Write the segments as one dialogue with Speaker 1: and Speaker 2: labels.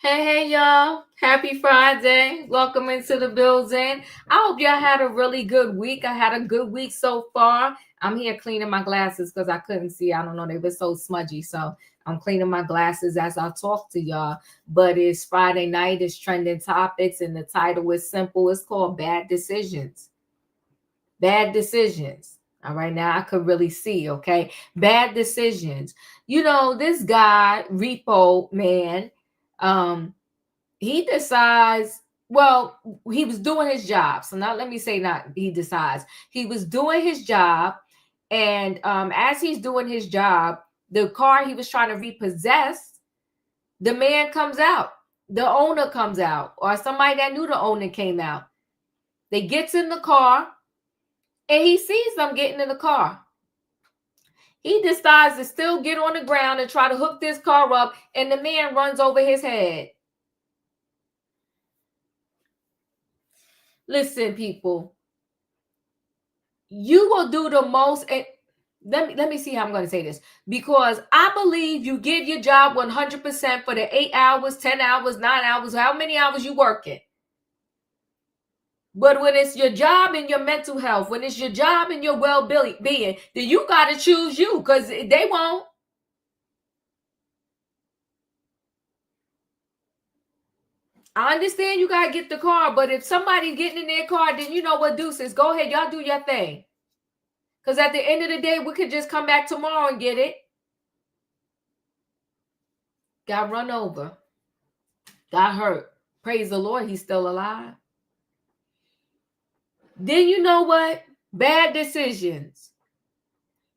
Speaker 1: Hey, y'all. Happy Friday. Welcome into the building. I hope y'all had a really good week. I had a good week so far. I'm here cleaning my glasses because I couldn't see. I don't know. They were so smudgy. So I'm cleaning my glasses as I talk to y'all. But it's Friday night. It's trending topics. And the title is simple. It's called Bad Decisions. Bad decisions. All right. Now I could really see. Okay. Bad decisions. You know, this guy, Repo man, he decides, well, he was doing his job. So now let me say not he decides. He was doing his job. And as he's doing his job, the car he was trying to repossess, the man comes out. The owner comes out, or somebody that knew the owner came out. They gets in the car, and he sees them getting in the car. He decides to still get on the ground and try to hook this car up, and the man runs over his head. Listen, people, you will do the most. And let me see how I'm going to say this, because I believe you give your job 100% for the 8 hours, 10 hours, 9 hours, how many hours you working. But when it's your job and your mental health, when it's your job and your well-being, then you got to choose you, because they won't. I understand you got to get the car, but if somebody's getting in their car, then you know what, deuces, go ahead, y'all do your thing. Because at the end of the day, we could just come back tomorrow and get it. Got run over. Got hurt. Praise the Lord, he's still alive. Then you know what? Bad decisions.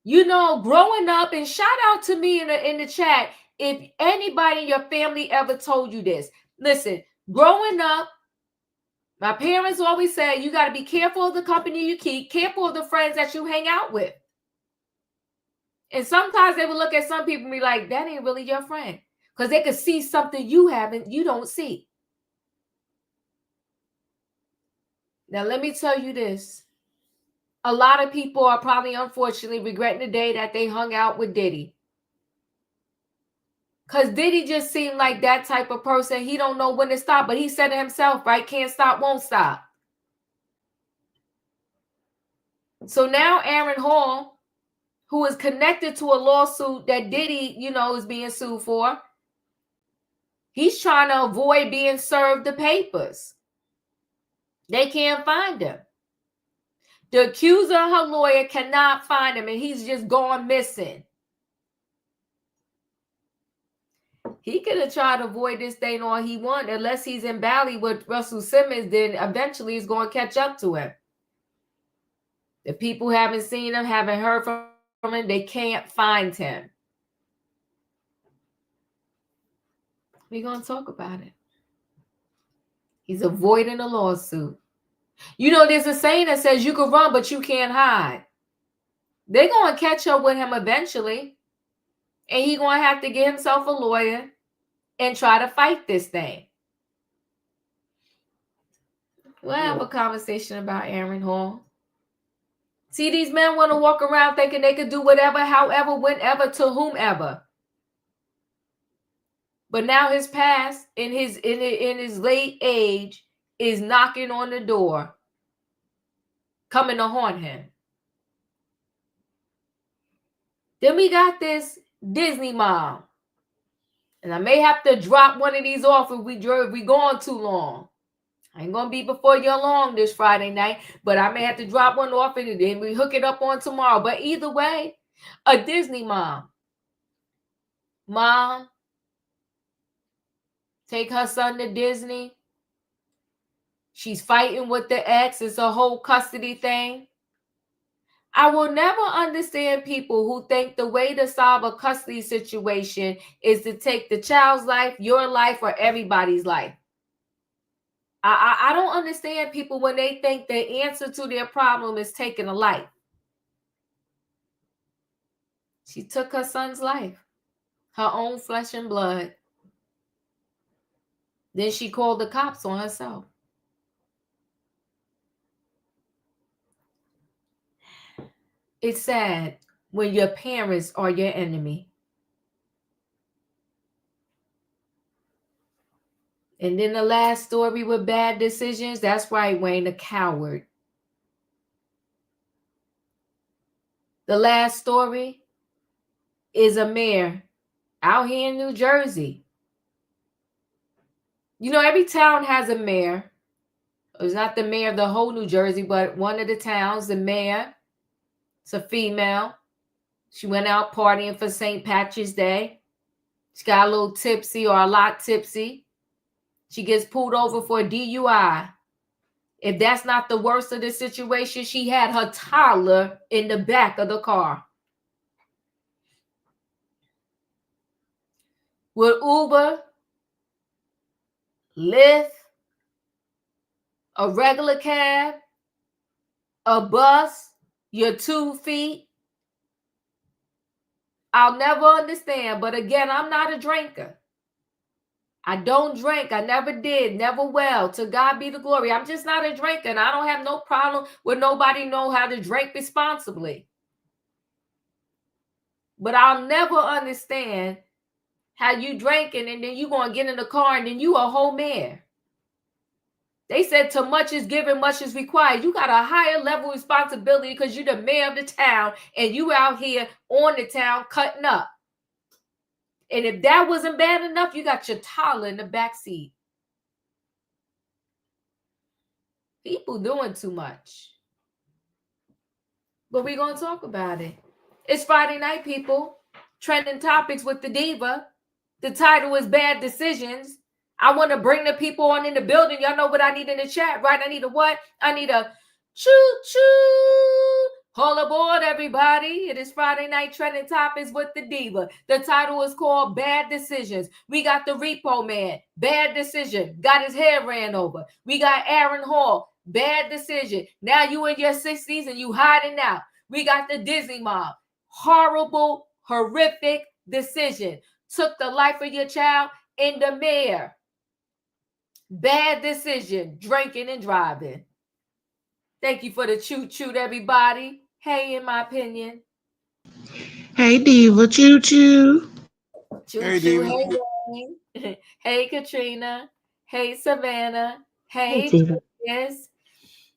Speaker 1: You know, growing up, and shout out to me in the chat if anybody in your family ever told you this. Listen, growing up, my parents always said you got to be careful of the company you keep, careful of the friends that you hang out with. And sometimes they would look at some people and be like, that ain't really your friend. Because they could see something you don't see. Now, let me tell you this. A lot of people are probably, unfortunately, regretting the day that they hung out with Diddy. Because Diddy just seemed like that type of person. He don't know when to stop. But he said it himself, right? Can't stop, won't stop. So now Aaron Hall, who is connected to a lawsuit that Diddy, is being sued for, he's trying to avoid being served the papers. They can't find him. The accuser and her lawyer cannot find him, and he's just gone missing. He could have tried to avoid this thing all he want, unless he's in Bali with Russell Simmons, then eventually he's going to catch up to him. The people haven't seen him, haven't heard from him, they can't find him. We're going to talk about it. He's avoiding a lawsuit. There's a saying that says you can run, but you can't hide. They're going to catch up with him eventually. And he's going to have to get himself a lawyer and try to fight this thing. We'll have a conversation about Aaron Hall. See, these men want to walk around thinking they could do whatever, however, whenever, to whomever. But now his past, in his late age, is knocking on the door, coming to haunt him. Then we got this Disney mom. And I may have to drop one of these off if we gone too long. I ain't going to be before you long this Friday night, but I may have to drop one off and then we hook it up on tomorrow. But either way, a Disney mom. Mom, take her son to Disney. She's fighting with the ex. It's a whole custody thing. I will never understand people who think the way to solve a custody situation is to take the child's life, your life, or everybody's life. I don't understand people when they think the answer to their problem is taking a life. She took her son's life, her own flesh and blood. Then she called the cops on herself. It's sad when your parents are your enemy. And then the last story with bad decisions, that's right, Wayne, a coward. The last story is a mayor out here in New Jersey. You know, every town has a mayor. It's not the mayor of the whole New Jersey, but one of the towns, the mayor, it's a female. She went out partying for St. Patrick's Day. She got a little tipsy or a lot tipsy. She gets pulled over for a DUI. If that's not the worst of the situation, she had her toddler in the back of the car. With Uber, Lyft, a regular cab, a bus, your 2 feet, I'll never understand. But again, I'm not a drinker. I don't drink. I never did. Never will. To God be the glory. I'm just not a drinker. And I don't have no problem with nobody know how to drink responsibly. But I'll never understand how you drinking and then you going to get in the car and then you a whole mayor. They said too much is given, much is required. You got a higher level of responsibility because you're the mayor of the town and you out here on the town cutting up. And if that wasn't bad enough, you got your toddler in the back seat. People doing too much. But we're going to talk about it. It's Friday night, people. Trending topics with the diva. The title is Bad Decisions. I want to bring the people on in the building. Y'all know what I need in the chat, right? I need a what? I need a choo-choo. All aboard, everybody. It is Friday night trending topics with the diva. The title is called Bad Decisions. We got the Repo Man. Bad decision. Got his hair ran over. We got Aaron Hall. Bad decision. Now you in your 60s and you hiding out. We got the Disney Mom. Horrible, horrific decision. Took the life of your child in the mayor. Bad decision, drinking and driving. Thank you for the choo-choo, everybody. Hey, in my opinion.
Speaker 2: Hey, Diva, choo-choo.
Speaker 1: Choo-choo, hey, Diva. Hey, hey, Katrina. Hey, Savannah. Hey, yes.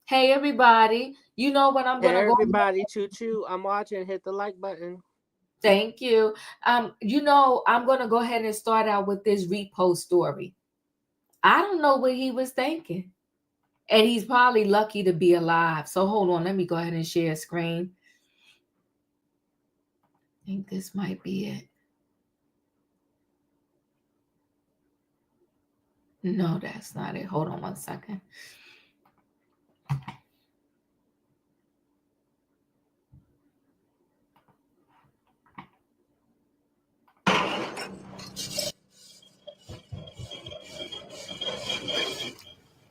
Speaker 1: Hey, everybody. You know what I'm going to go.
Speaker 3: Everybody, choo-choo. I'm watching. Hit the like button.
Speaker 1: Thank you. You know, I'm going to go ahead and start out with this Repo story. I don't know what he was thinking. And he's probably lucky to be alive. So hold on. Let me go ahead and share a screen. I think this might be it. No, that's not it. Hold on one second.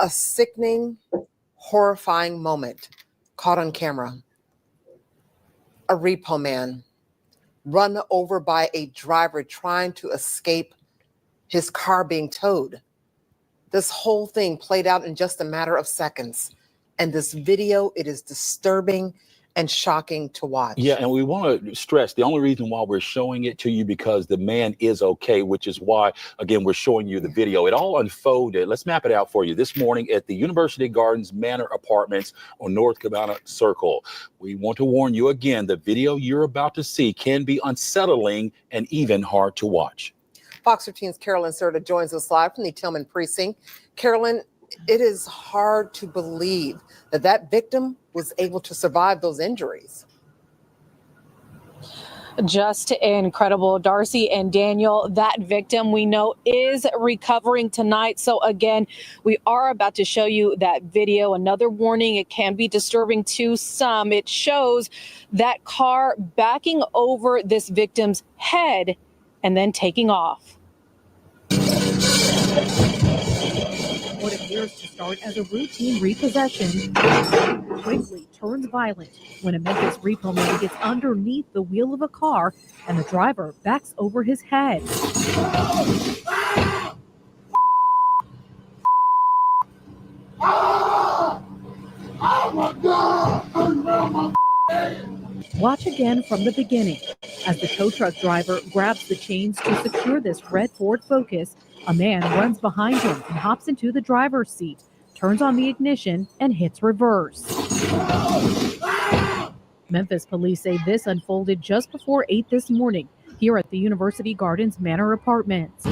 Speaker 4: A sickening, horrifying moment caught on camera. A repo man run over by a driver trying to escape his car being towed. This whole thing played out in just a matter of seconds. And this video, it is disturbing and shocking to watch.
Speaker 5: Yeah, and we want to stress the only reason why we're showing it to you because the man is okay, which is why, again, we're showing you the video. It all unfolded. Let's map it out for you. This morning at the University Gardens Manor Apartments on North Cabana Circle. We want to warn you again, the video you're about to see can be unsettling and even hard to watch.
Speaker 4: Fox 13's Carolyn Serta joins us live from the Tillman precinct. Carolyn, it is hard to believe that victim was able to survive those injuries.
Speaker 6: Just incredible. Darcy and Daniel, that victim we know is recovering tonight. So again, we are about to show you that video. Another warning, it can be disturbing to some. It shows that car backing over this victim's head and then taking off. What appears to start as a routine repossession quickly turns violent when a Memphis repo man gets underneath the wheel of a car and the driver backs over his head. Watch again from the beginning. As the tow truck driver grabs the chains to secure this red Ford Focus, a man runs behind him and hops into the driver's seat, turns on the ignition, and hits reverse. Memphis police say this unfolded just before 8 this morning here at the University Gardens Manor Apartments.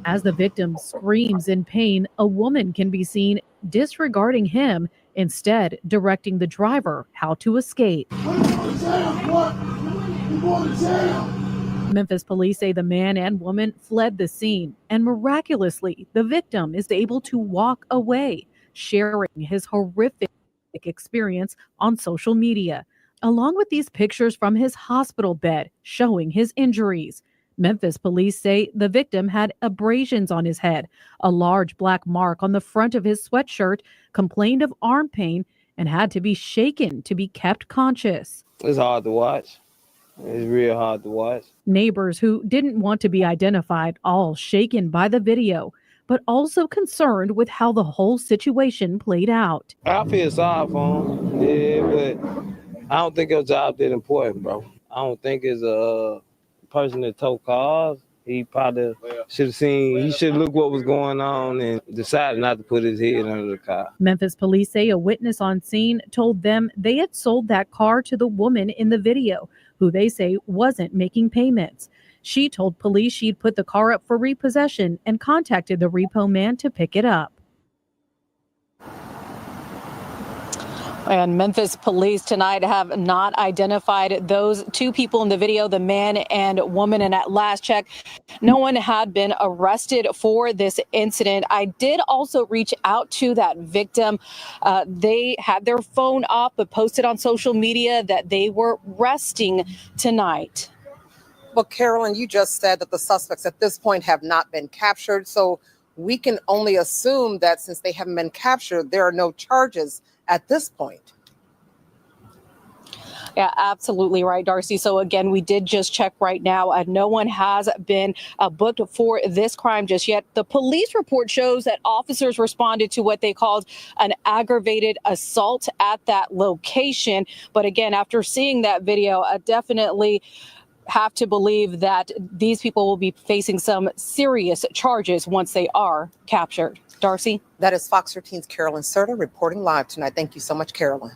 Speaker 6: As the victim screams in pain, a woman can be seen disregarding him, instead directing the driver how to escape. Memphis police say the man and woman fled the scene, and miraculously, the victim is able to walk away, sharing his horrific experience on social media, along with these pictures from his hospital bed showing his injuries. Memphis police say the victim had abrasions on his head, a large black mark on the front of his sweatshirt, complained of arm pain, and had to be shaken to be kept conscious.
Speaker 7: It's hard to watch. It's real hard to watch.
Speaker 6: Neighbors who didn't want to be identified, all shaken by the video, but also concerned with how the whole situation played out.
Speaker 7: I feel sorry for him, yeah, but I don't think his job that important, bro. I don't think it's a person that tow cars. He probably should have seen, he should look what was going on and decided not to put his head under the car.
Speaker 6: Memphis police say a witness on scene told them they had sold that car to the woman in the video, who they say wasn't making payments. She told police she'd put the car up for repossession and contacted the repo man to pick it up. And Memphis police tonight have not identified those two people in the video, the man and woman. And at last check, no one had been arrested for this incident. I did also reach out to that victim. They had their phone up, but posted on social media that they were resting tonight.
Speaker 4: Well, Carolyn, you just said that the suspects at this point have not been captured. So we can only assume that since they haven't been captured, there are no charges at this point.
Speaker 6: Yeah, absolutely right, Darcy. So again, we did just check right now. No one has been booked for this crime just yet. The police report shows that officers responded to what they called an aggravated assault at that location. But again, after seeing that video, I definitely have to believe that these people will be facing some serious charges once they are captured. Darcy?
Speaker 4: That is Fox 13's Carolyn Serta reporting live tonight. Thank you so much, Carolyn.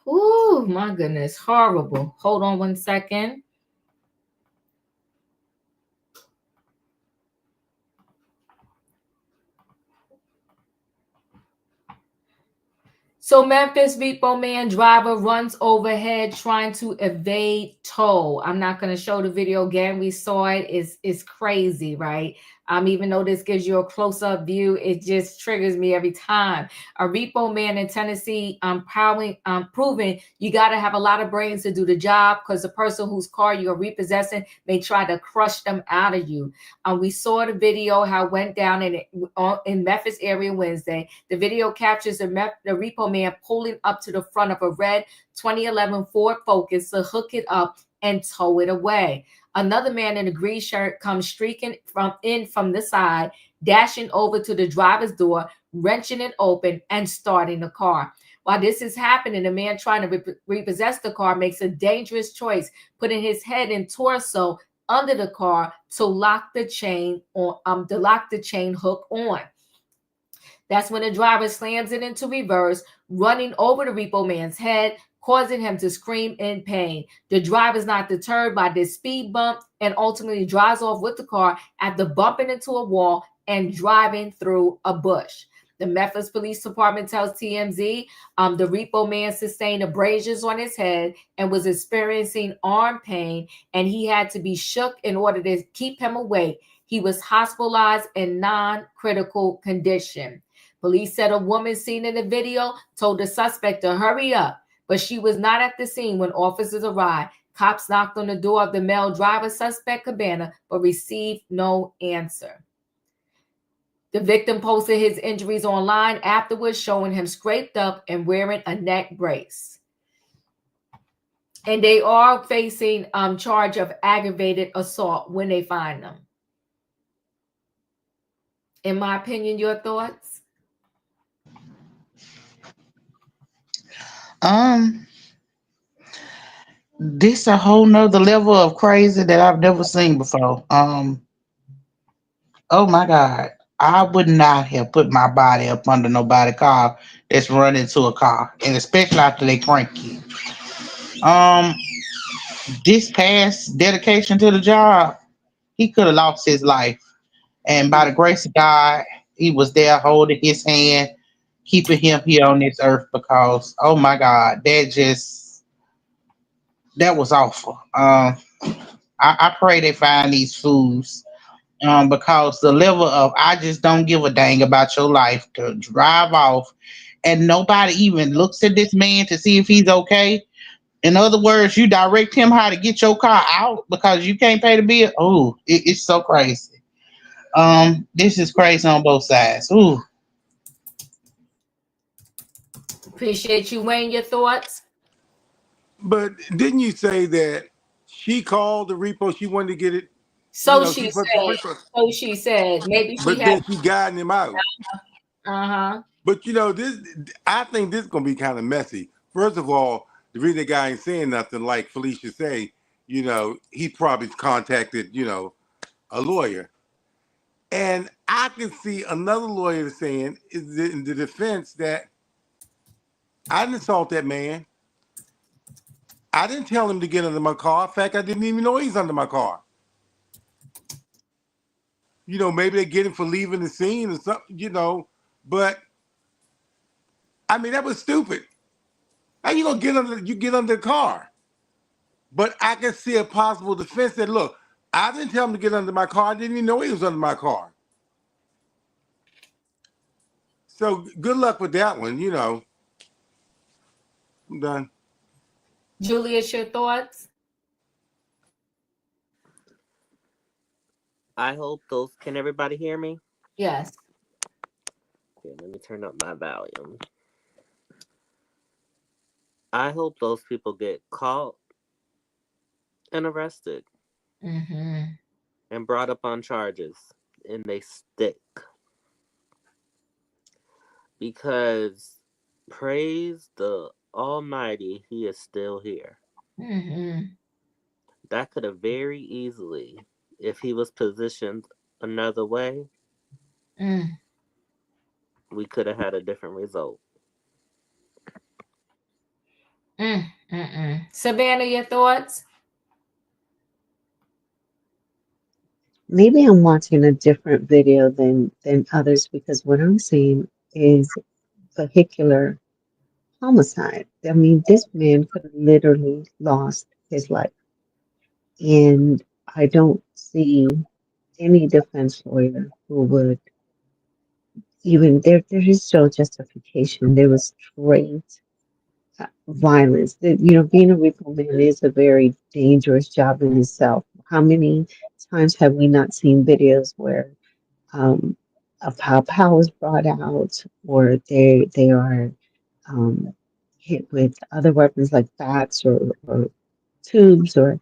Speaker 1: Ooh, my goodness, horrible. Hold on one second. So Memphis repo man driver runs overhead trying to evade tow. I'm not going to show the video again. We saw it. It's crazy, right? Even though this gives you a close-up view, it just triggers me every time. A repo man in Tennessee proving you got to have a lot of brains to do the job, because the person whose car you're repossessing may try to crush them out of you. We saw the video, how it went down in Memphis area Wednesday. The video captures the repo man pulling up to the front of a red 2011 Ford Focus to hook it up and tow it away. Another man in a green shirt comes streaking from the side, dashing over to the driver's door, wrenching it open and starting the car. While this is happening, the man trying to repossess the car makes a dangerous choice, putting his head and torso under the car to lock the chain hook on. That's when the driver slams it into reverse, running over the repo man's head, causing him to scream in pain. The driver is not deterred by this speed bump and ultimately drives off with the car after bumping into a wall and driving through a bush. The Memphis Police Department tells TMZ the repo man sustained abrasions on his head and was experiencing arm pain, and he had to be shook in order to keep him awake. He was hospitalized in non-critical condition. Police said a woman seen in the video told the suspect to hurry up, but she was not at the scene when officers arrived. Cops knocked on the door of the male driver suspect cabana, but received no answer. The victim posted his injuries online afterwards, showing him scraped up and wearing a neck brace. And they are facing charge of aggravated assault when they find them. In my opinion, your thoughts?
Speaker 2: This a whole nother level of crazy that I've never seen before. Oh my God. I would not have put my body up under nobody's car that's running to a car, and especially after they crank you. Um, this past dedication to the job, he could have lost his life. And by the grace of God, he was there holding his hand, keeping him here on this earth because, oh my God, that was awful. I pray they find these fools because the level of I just don't give a dang about your life to drive off and nobody even looks at this man to see if he's okay. In other words, you direct him how to get your car out because you can't pay the bill. Oh, it's so crazy. This is crazy on both sides. Ooh.
Speaker 1: Appreciate you, Wayne. Your thoughts?
Speaker 8: But didn't you say that she called the repo? She wanted to get it.
Speaker 1: So
Speaker 8: She
Speaker 1: she
Speaker 8: put the
Speaker 1: said.
Speaker 8: repo.
Speaker 1: So she said. Maybe she
Speaker 8: But
Speaker 1: had.
Speaker 8: then she guiding him out.
Speaker 1: Uh-huh.
Speaker 8: But this, I think this is gonna be kind of messy. First of all, the reason the guy ain't saying nothing, like Felicia say, he probably contacted, a lawyer. And I can see another lawyer saying in the defense that I didn't assault that man. I didn't tell him to get under my car. In fact, I didn't even know he's under my car. Maybe they get him for leaving the scene or something, but I mean, that was stupid. How you gonna get under the car? But I can see a possible defense that, look, I didn't tell him to get under my car. I didn't even know he was under my car. So good luck with that one, I'm done.
Speaker 1: Julius, your thoughts?
Speaker 3: I hope those. Can everybody hear me?
Speaker 1: Yes.
Speaker 3: Okay, let me turn up my volume. I hope those people get caught and arrested and brought up on charges and they stick. Because praise the Almighty, He is still here. That could have very easily, if he was positioned another way, we could have had a different result.
Speaker 1: Savannah, your thoughts?
Speaker 9: Maybe I'm watching a different video than others because what I'm seeing is vehicular homicide. I mean, this man could have literally lost his life. And I don't see any defense lawyer who would even there is still justification. There was straight violence. Being a repo man is a very dangerous job in itself. How many times have we not seen videos where a pow is brought out, or they are hit with other weapons like bats or tubes, and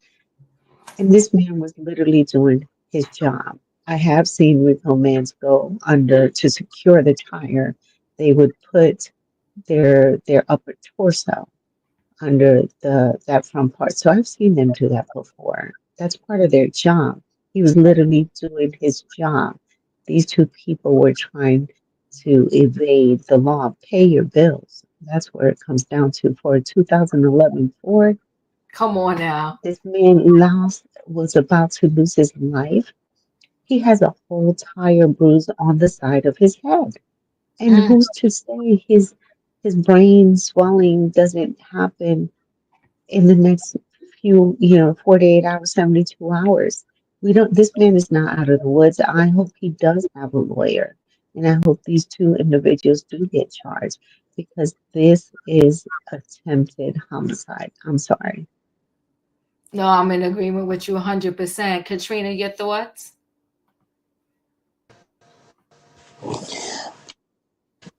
Speaker 9: this man was literally doing his job. I have seen repo mans go under to secure the tire. They would put their upper torso under that front part. So I've seen them do that before. That's part of their job. He was literally doing his job. These two people were trying to evade the law, pay your bills. That's where it comes down to. For a 2011 Ford,
Speaker 1: come on now.
Speaker 9: This man was about to lose his life. He has a whole tire bruise on the side of his head. And who's to say his brain swelling doesn't happen in the next few, 48 hours, 72 hours? We don't, this man is not out of the woods. I hope he does have a lawyer. And I hope these two individuals do get charged because this is attempted homicide. I'm sorry.
Speaker 1: No, I'm in agreement with you 100%. Katrina, your thoughts?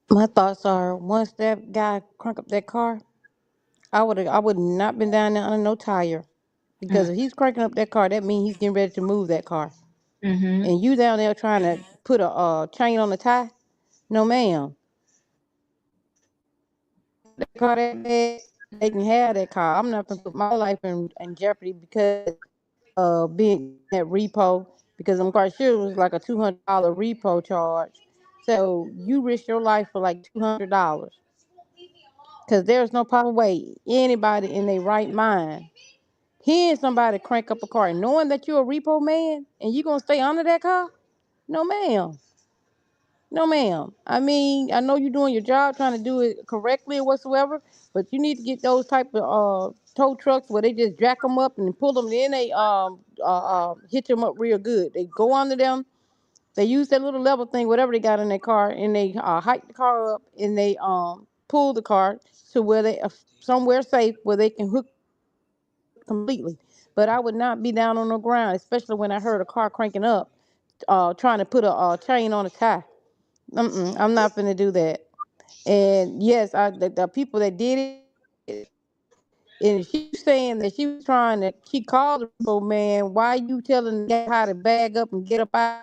Speaker 10: My thoughts are once that guy crunk up that car, I would not been down there under no tire. Because if he's cranking up that car, that means he's getting ready to move that car.
Speaker 1: Mm-hmm.
Speaker 10: And you down there trying to put a chain on the tie? No, ma'am. That car that bad, they can have that car. I'm not gonna put my life in jeopardy because being at repo, because I'm quite sure it was like a $200 repo charge. So you risk your life for like $200 because there's no possible way anybody in their right mind hearing somebody crank up a car and knowing that you're a repo man and you gonna stay under that car. No, ma'am. No, ma'am. I mean, I know you're doing your job, trying to do it correctly or whatsoever, but you need to get those type of tow trucks where they just jack them up and pull them. Then they hitch them up real good. They go under them. They use that little level thing, whatever they got in their car, and they hike the car up and they pull the car to where they somewhere safe where they can hook completely. But I would not be down on the ground, especially when I heard a car cranking up, trying to put a chain on a tie. I'm not gonna do that. And yes, the people that did it, and she was saying that she called the people, man, why you telling the guy how to bag up and get up out?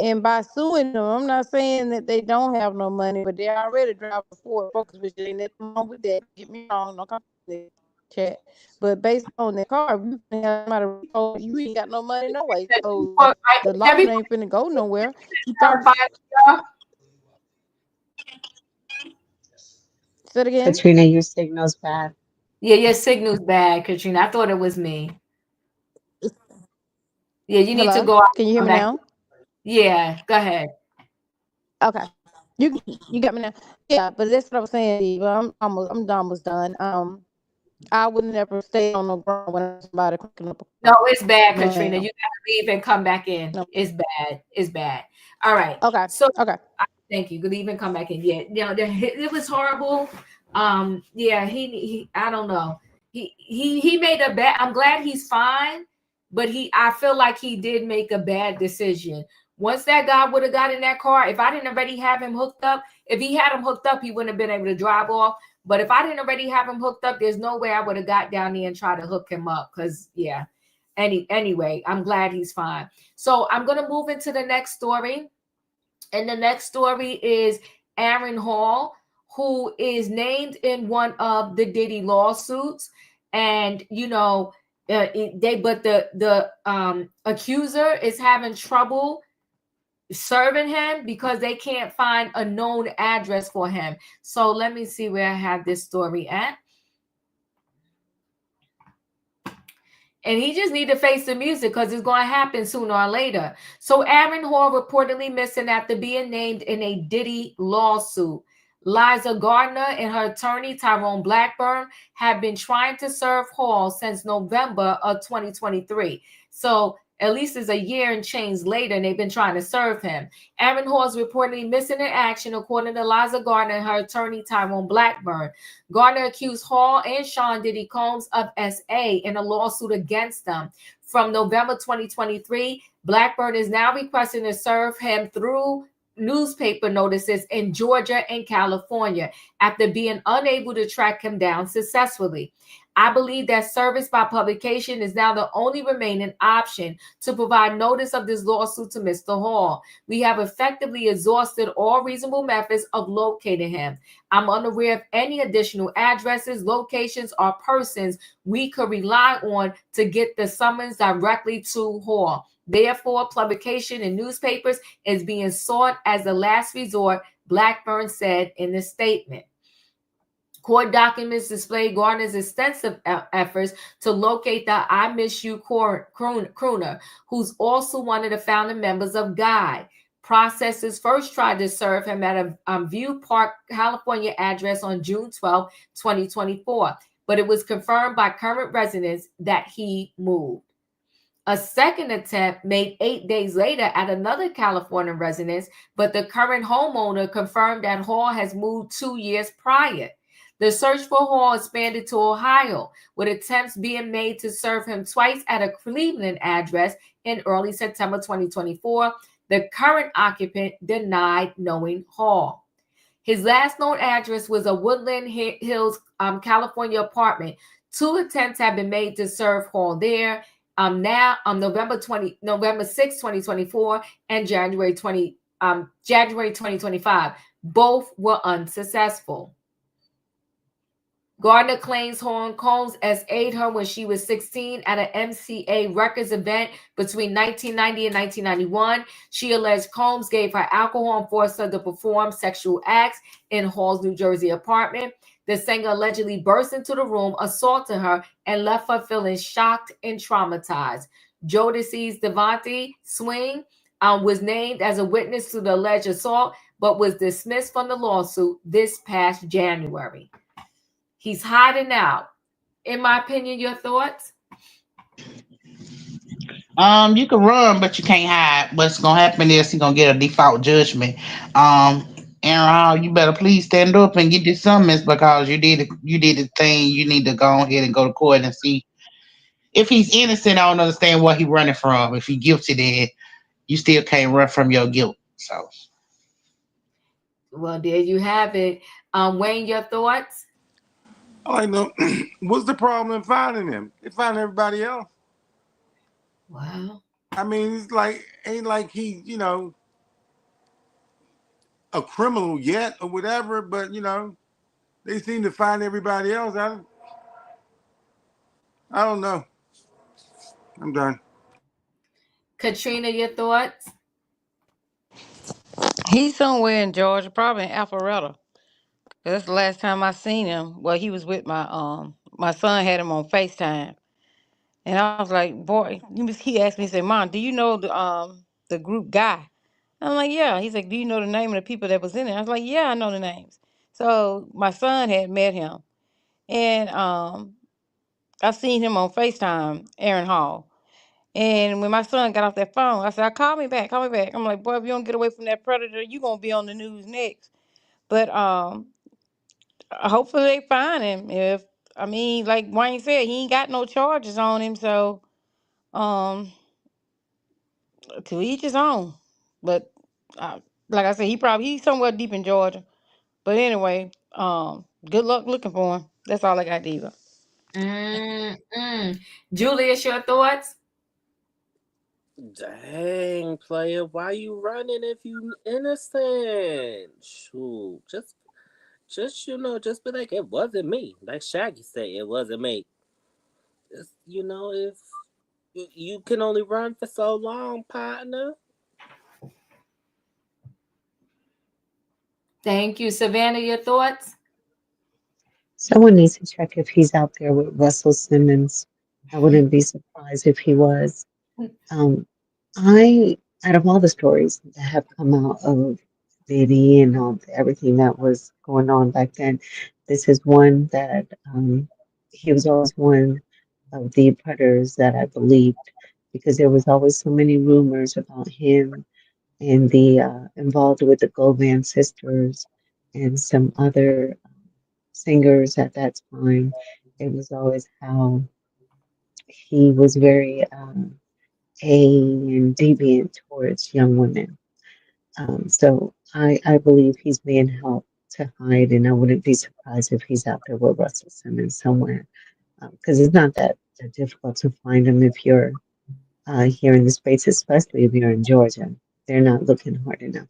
Speaker 10: And by suing them, I'm not saying that they don't have no money, but they already drive a Ford Focus, which ain't nothing wrong with that. Get me wrong, no comment chat. But based on the car, if you finna have somebody repo, you ain't got no money no way. So the lawsuit
Speaker 1: Everybody
Speaker 10: ain't finna go nowhere. You probably
Speaker 1: clarify, y'all.
Speaker 10: say it again.
Speaker 9: Katrina, your signal's bad.
Speaker 1: Yeah, your signal's bad, Katrina. I thought it was me. Yeah, you need to
Speaker 10: Hello,
Speaker 1: go out
Speaker 10: can you
Speaker 1: and
Speaker 10: hear
Speaker 1: come
Speaker 10: me
Speaker 1: back.
Speaker 10: now?
Speaker 1: Yeah, go ahead.
Speaker 10: Okay, you got me now. Yeah, but that's what I was saying. Eve. I'm almost done. I would never stay on the ground when somebody cooking up a
Speaker 1: No,
Speaker 10: car.
Speaker 1: it's bad,
Speaker 10: No,
Speaker 1: Katrina.
Speaker 10: ma'am.
Speaker 1: You gotta leave and come back in.
Speaker 10: No.
Speaker 1: It's bad. It's bad. All right.
Speaker 10: Okay.
Speaker 1: So
Speaker 10: Okay.
Speaker 1: thank you. Good evening. Come back in. Yeah, it was horrible. Yeah, he I don't know. He made a bad. I'm glad he's fine, but I feel like he did make a bad decision. Once that guy would have got in that car, if I didn't already have him hooked up, if he had him hooked up, he wouldn't have been able to drive off. But if I didn't already have him hooked up, there's no way I would have got down there and tried to hook him up. Cause yeah. Anyway, I'm glad he's fine. So I'm gonna move into the next story. And the next story is Aaron Hall, who is named in one of the Diddy lawsuits. And the accuser is having trouble serving him because they can't find a known address for him. So let me see where I have this story at. And he just need to face the music because it's going to happen sooner or later. So Aaron Hall reportedly missing after being named in a Diddy lawsuit. Liza Gardner and her attorney, Tyrone Blackburn, have been trying to serve Hall since November of 2023. So at least it's a year and change later, and they've been trying to serve him. Aaron Hall is reportedly missing in action, according to Liza Gardner and her attorney, Tyrone Blackburn. Gardner accused Hall and Sean Diddy Combs of SA in a lawsuit against them. From November 2023, Blackburn is now requesting to serve him through newspaper notices in Georgia and California after being unable to track him down successfully. I believe that service by publication is now the only remaining option to provide notice of this lawsuit to Mr. Hall. We have effectively exhausted all reasonable methods of locating him. I'm unaware of any additional addresses, locations, or persons we could rely on to get the summons directly to Hall. Therefore, publication in newspapers is being sought as a last resort, Blackburn said in the statement. Court documents display Gardner's extensive efforts to locate the I Miss You crooner, who's also one of the founding members of GUIDE. Processors first tried to serve him at a View Park, California address on June 12, 2024, but it was confirmed by current residents that he moved. A second attempt made 8 days later at another California residence, but the current homeowner confirmed that Hall has moved 2 years prior. The search for Hall expanded to Ohio, with attempts being made to serve him twice at a Cleveland address in early September 2024. The current occupant denied knowing Hall. His last known address was a Woodland Hills, California apartment. 2 attempts have been made to serve Hall there. Now on November 6, 2024 and January 2025. Both were unsuccessful. Gardner claims Combs aided her when she was 16 at an MCA Records event between 1990 and 1991. She alleged Combs gave her alcohol and forced her to perform sexual acts in Hall's New Jersey apartment. The singer allegedly burst into the room, assaulted her, and left her feeling shocked and traumatized. Jodeci's Devontae Swing was named as a witness to the alleged assault, but was dismissed from the lawsuit this past January. He's hiding out. In my opinion, your thoughts?
Speaker 2: You can run, but you can't hide. What's gonna happen is he's gonna get a default judgment. Aaron, you better please stand up and get this summons because you did the thing. You need to go ahead and go to court and see if he's innocent. I don't understand what he's running from. If he's guilty, then you still can't run from your guilt. So,
Speaker 1: well, there you have it. Wayne, your thoughts?
Speaker 8: I know. What's the problem in finding him? They find everybody else.
Speaker 1: Wow.
Speaker 8: I mean, it's like ain't like he, a criminal yet or whatever, but they seem to find everybody else. I don't know. I'm done.
Speaker 1: Katrina, your thoughts?
Speaker 10: He's somewhere in Georgia, probably in Alpharetta. That's the last time I seen him. Well, he was with my son had him on FaceTime. And I was like, boy, he asked me, he said, Mom, do you know the group Guy? I'm like, yeah. He's like, do you know the name of the people that was in it? I was like, yeah, I know the names. So my son had met him. And I seen him on FaceTime, Aaron Hall. And when my son got off that phone, I said, call me back, call me back. I'm like, boy, if you don't get away from that predator, you're going to be on the news next. But hopefully they find him. Like Wayne said, he ain't got no charges on him. So to each his own. But like I said, he's somewhere deep in Georgia. But anyway, good luck looking for him. That's all I got, Diva.
Speaker 1: Julius, your thoughts?
Speaker 3: Dang, player, why you running if you innocent? Shoot, just just be like, it wasn't me. Like Shaggy said, it wasn't me. If you can only run for so long, partner.
Speaker 1: Thank you. Savannah, your thoughts?
Speaker 9: Someone needs to check if he's out there with Russell Simmons. I wouldn't be surprised if he was. Out of all the stories that have come out of Diddy and everything that was going on back then, this is one that he was always one of the predators that I believed because there was always so many rumors about him and the involved with the Govan sisters and some other singers at that time. It was always how he was very and deviant towards young women. So I believe he's being helped to hide, and I wouldn't be surprised if he's out there with Russell Simmons somewhere, because it's not that difficult to find him if you're here in the States, especially if you're in Georgia. They're not looking hard enough.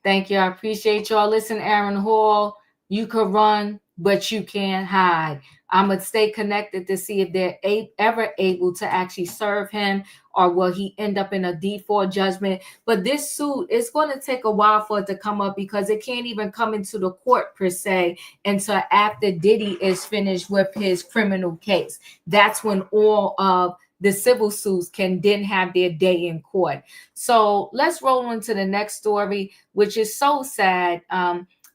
Speaker 1: Thank you. I appreciate y'all. Listen, Aaron Hall, you could run, but you can't hide. I'm going to stay connected to see if they're ever able to actually serve him, or will he end up in a default judgment. But this suit is going to take a while for it to come up because it can't even come into the court per se until after Diddy is finished with his criminal case. That's when all of the civil suits can then have their day in court. So let's roll into the next story, which is so sad.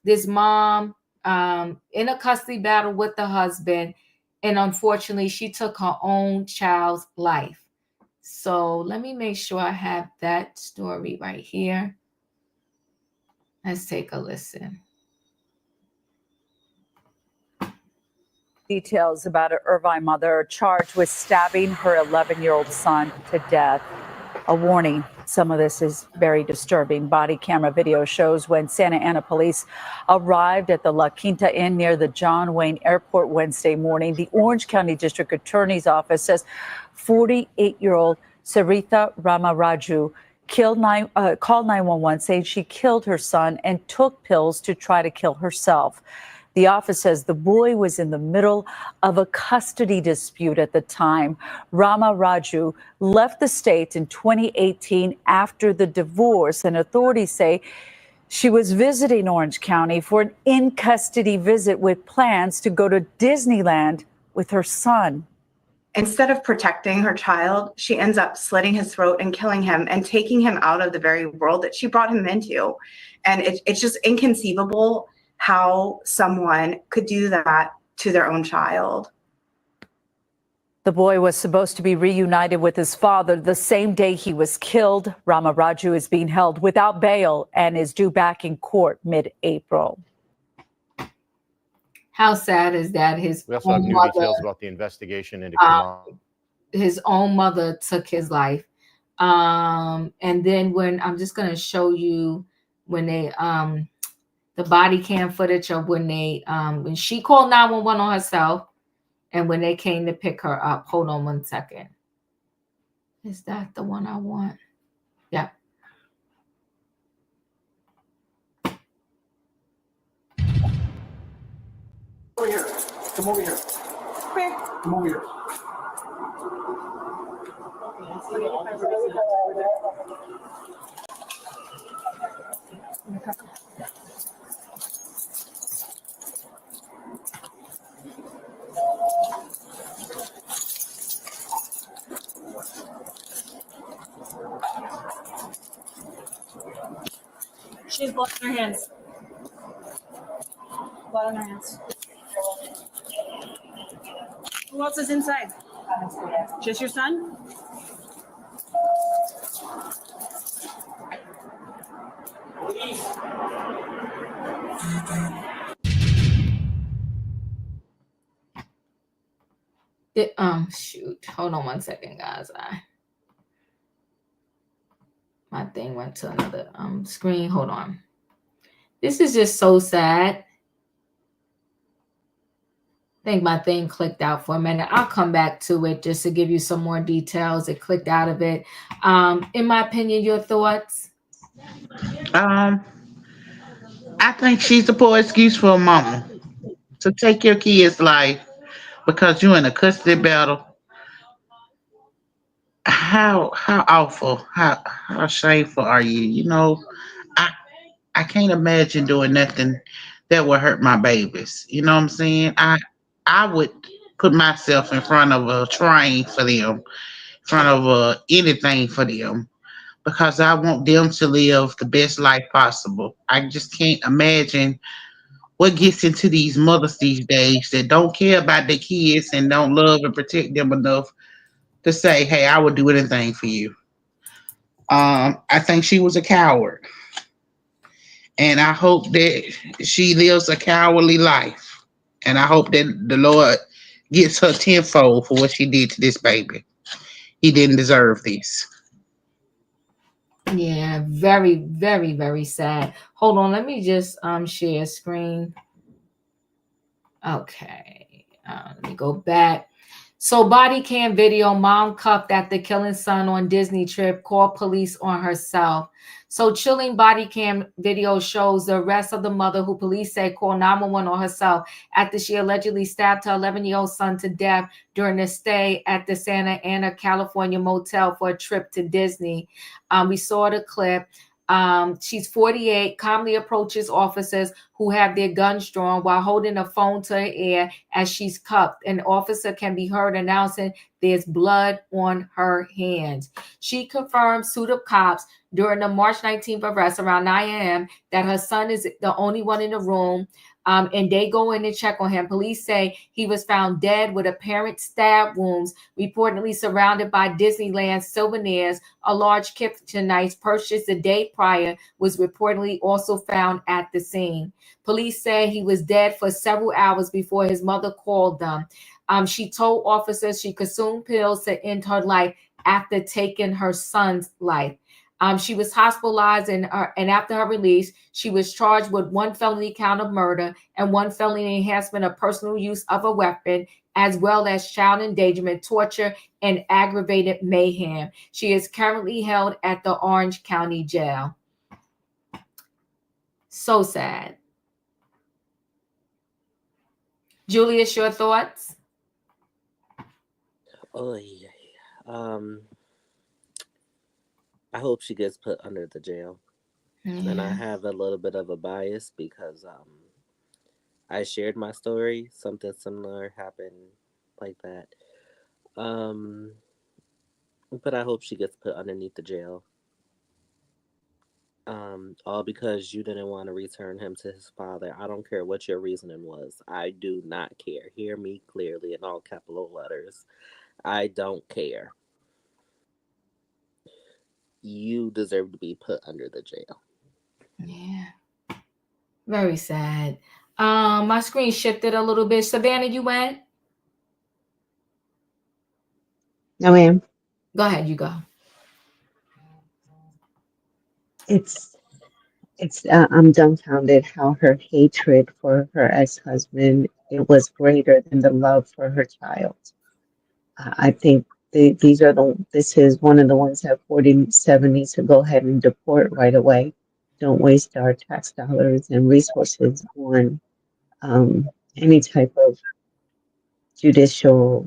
Speaker 1: This mom in a custody battle with the husband, and unfortunately, she took her own child's life. So let me make sure I have that story right here. Let's take a listen.
Speaker 11: Details about an Irvine mother charged with stabbing her 11-year-old son to death. A warning, some of this is very disturbing. Body camera video shows when Santa Ana police arrived at the La Quinta Inn near the John Wayne Airport Wednesday morning. The Orange County District Attorney's Office says 48-year-old Sarita Ramaraju called 911 saying she killed her son and took pills to try to kill herself. The office says the boy was in the middle of a custody dispute at the time. Rama Raju left the state in 2018 after the divorce, and authorities say she was visiting Orange County for an in-custody visit with plans to go to Disneyland with her son.
Speaker 12: Instead of protecting her child, she ends up slitting his throat and killing him and taking him out of the very world that she brought him into. And it's just inconceivable how someone could do that to their own child.
Speaker 11: The boy was supposed to be reunited with his father the same day he was killed. Rama Raju is being held without bail and is due back in court mid-April.
Speaker 1: How sad is that?
Speaker 13: We also have new details about the investigation into
Speaker 1: his own mother took his life. And then when I'm just going to show you when they the body cam footage of when they when she called 911 on herself and when they came to pick her up. Hold on one second. Is that the one I want? Yeah.
Speaker 14: Over here. Come over here. Come over here.
Speaker 15: She has blood on her hands. Blood on her hands. Who else is inside? Just your son?
Speaker 1: Shoot. Hold on one second, guys. My thing went to another screen. Hold on. This is just so sad. I think my thing clicked out for a minute. I'll come back to it just to give you some more details. It clicked out of it. In my opinion, your thoughts?
Speaker 2: I think she's a poor excuse for a mama to take your kid's life because you're in a custody battle. How awful, how shameful are you? You know, I can't imagine doing nothing that would hurt my babies. You know what I'm saying? I would put myself in front of a train for them, in front of anything for them, because I want them to live the best life possible. I just can't imagine what gets into these mothers these days that don't care about their kids and don't love and protect them enough to say, hey, I would do anything for you. I think she was a coward. And I hope that she lives a cowardly life. And I hope that the Lord gets her tenfold for what she did to this baby. He didn't deserve this.
Speaker 1: Yeah, very, very, very sad. Hold on, let me just share screen. Okay, let me go back. So body cam video, mom cuffed after killing son on Disney trip, called police on herself. So chilling body cam video shows the arrest of the mother who police say called 911 on herself after she allegedly stabbed her 11-year-old son to death during a stay at the Santa Ana, California motel for a trip to Disney. We saw the clip. She's 48, calmly approaches officers who have their guns drawn while holding a phone to her ear as she's cuffed. An officer can be heard announcing there's blood on her hands. She confirms to the cops during the March 19th arrest around 9 a.m. that her son is the only one in the room. And they go in and check on him. Police say he was found dead with apparent stab wounds, reportedly surrounded by Disneyland souvenirs. A large kitchen knife purchased the day prior was reportedly also found at the scene. Police say he was dead for several hours before his mother called them. She told officers she consumed pills to end her life after taking her son's life. She was hospitalized, and after her release, she was charged with 1 felony count of murder and 1 felony enhancement of personal use of a weapon, as well as child endangerment, torture, and aggravated mayhem. She is currently held at the Orange County Jail. So sad. Julius, your thoughts?
Speaker 3: Oh yeah. I hope she gets put under the jail. And I have a little bit of a bias because I shared my story. Something similar happened like that. But I hope she gets put underneath the jail. All because you didn't want to return him to his father. I don't care what your reasoning was. I do not care. Hear me clearly in all capital letters. I don't care. You deserve to be put under the jail.
Speaker 1: Yeah. Very sad. My screen shifted a little bit. Savannah, you went?
Speaker 9: No, ma'am.
Speaker 1: Go ahead, you go.
Speaker 9: I'm dumbfounded how her hatred for her ex-husband, it was greater than the love for her child. I think this is one of the ones that 47 needs to go ahead and deport right away. Don't waste our tax dollars and resources on any type of judicial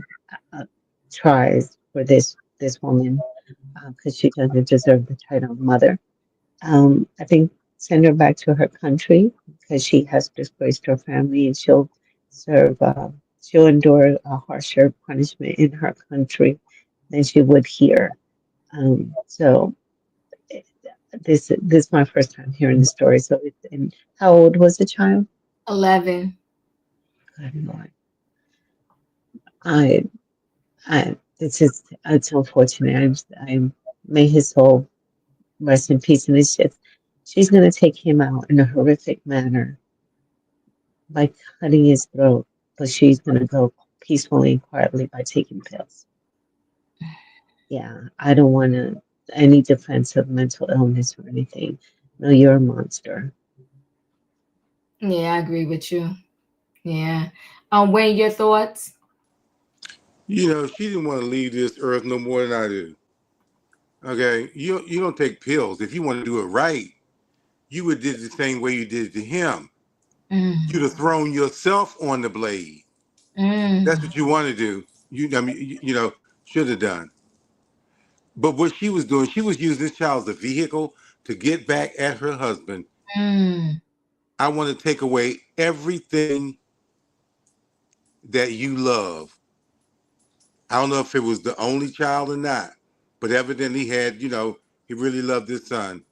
Speaker 9: tries for this woman because she doesn't deserve the title of mother. I think send her back to her country because she has disgraced her family, and she'll endure a harsher punishment in her country than she would here. So this is my first time hearing the story. So and how old was the child?
Speaker 1: 11.
Speaker 9: Good Lord. It's unfortunate. May his soul rest in peace. And it's just, she's going to take him out in a horrific manner by cutting his throat, but she's going to go peacefully and quietly by taking pills. Yeah, I don't want any defense of mental illness or anything. No, you're a monster.
Speaker 1: Yeah, I agree with you. Yeah. Wayne, your thoughts?
Speaker 8: You know, she didn't want to leave this earth no more than I do. Okay, you don't take pills. If you want to do it right, you would did the same way you did it to him. You'd have thrown yourself on the blade. That's what you want to do. Should have done. But what she was doing, she was using this child as a vehicle to get back at her husband. I want to take away everything that you love. I don't know if it was the only child or not, but evidently he really loved his son.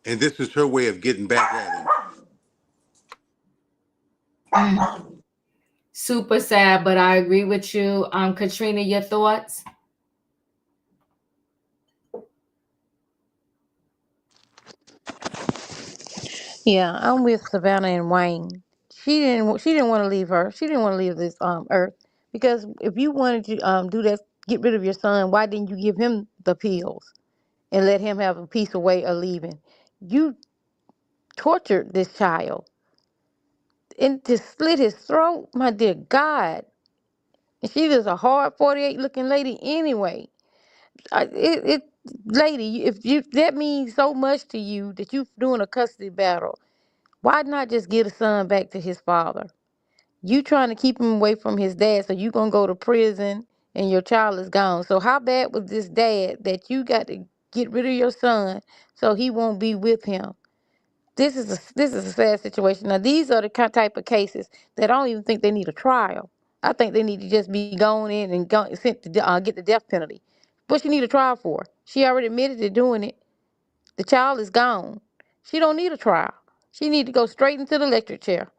Speaker 8: And this was her way of getting back at him.
Speaker 1: Super sad, but I agree with you. Katrina, your thoughts?
Speaker 10: Yeah, I'm with Savannah and Wayne. She didn't want to leave her. She didn't want to leave this earth because if you wanted to do that, get rid of your son, why didn't you give him the pills and let him have a peaceful way of leaving? You tortured this child and to slit his throat, my dear God. And she was a hard 48 looking lady anyway. Lady, if that means so much to you that you doing a custody battle, why not just give the son back to his father? You trying to keep him away from his dad, so you gonna go to prison and your child is gone. So how bad was this dad that you got to get rid of your son so he won't be with him. This is a sad situation. Now, these are the type of cases that I don't even think they need a trial. I think they need to just be going in and sent to get the death penalty. What she need a trial for? She already admitted to doing it. The child is gone. She don't need a trial. She need to go straight into the electric chair.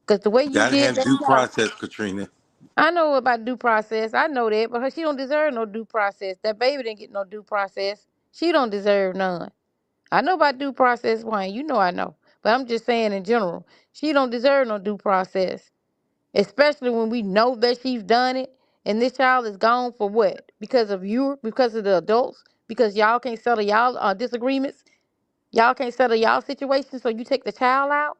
Speaker 10: Because the way you
Speaker 8: Gotta
Speaker 10: did
Speaker 8: have
Speaker 10: that
Speaker 8: due
Speaker 10: child,
Speaker 8: process, Katrina.
Speaker 10: I know about due process. I know that, but she don't deserve no due process. That baby didn't get no due process. She don't deserve none. I know about due process, Wayne. You know I know. But I'm just saying in general, she don't deserve no due process. Especially when we know that she's done it and this child is gone for what? Because of you, because of the adults, because y'all can't settle y'all disagreements. Y'all can't settle y'all situation, so you take the child out.